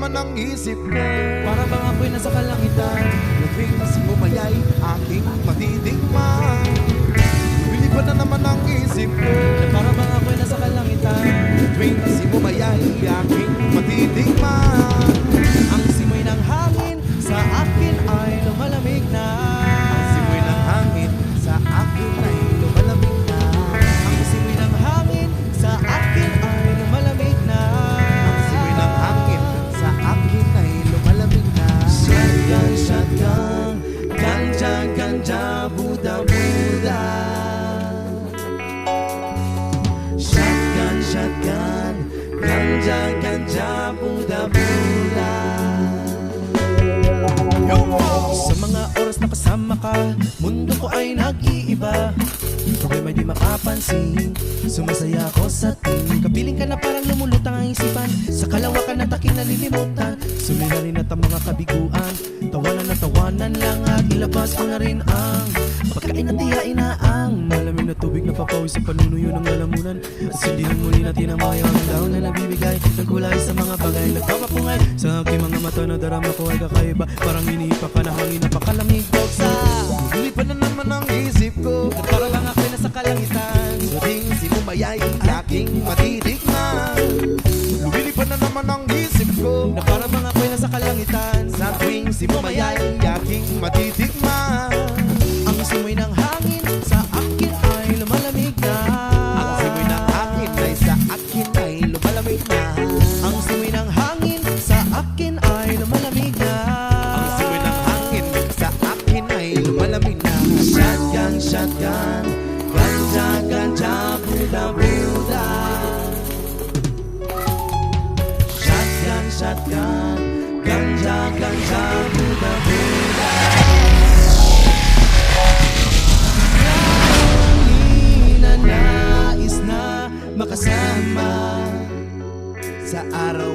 naman ang isip ko. Para bang ako'y nasa kalangitan. Labing si bumayay aking matitikman. Lumilipad na naman ang isip ko. Para bang ako'y nasa kalangitan. Labing si bumayay aking matitikman. Ang simoy ng hangin sa akin ay lumalamig na. Ang simoy ng hangin sa akin ay lumalamig na. Ang simoy ng hangin sa akin ay lumalamig na. Ang simoy ng hangin sa akin ay lumalamig na. Shotgun, shotgun, ganja, ganja, Buddha, Buddha. Shotgun, shotgun, ganja, ganja, Buddha, Buddha. Sa mga oras na kasama ka, mundo ko ay nag-iiba. Problema di makapansin, sumasaya ako sa tingin. Kapiling ka na parang lumulutang ang isipan. Sa kalawakan na taking nalilimutan. Suliranin at ang mga kabiguan. Tawanan lang at ilabas ko na rin ang pagkain at tiyain na ang malamig na tubig na papawis sa panunuyo ng lalamunan. At sindihan muli natin ang mga yawang daon na nabibigay. Nagkulay sa mga bagay nagpapapungay. Sa aking mga mata na darama ko ay kakaiba. Parang iniipa ka na hangin napakalamig boksa. Lumilipad na naman ang isip ko. At para lang ako'y nasa kalangitan. Labing si bumayay aking matitikman. Lumilipad na naman ang isip ko. Na para bang ako'y nasa kalangitan. Sa tuwing si bumayay aking matitikman. Ang simoy ng hangin sa akin ay lumalamig na. Ang simoy ng hangin ay sa akin ay lumalamig na. Ang simoy ng hangin sa akin ay lumalamig na. Ang simoy ng hangin sa akin ay lumalamig na. Shotgun, shotgun, ganja, ganja, Buddha, Buddha. Shotgun, shotgun, ganja, ganja, Buddha, Buddha. Nais na makasama Sa araw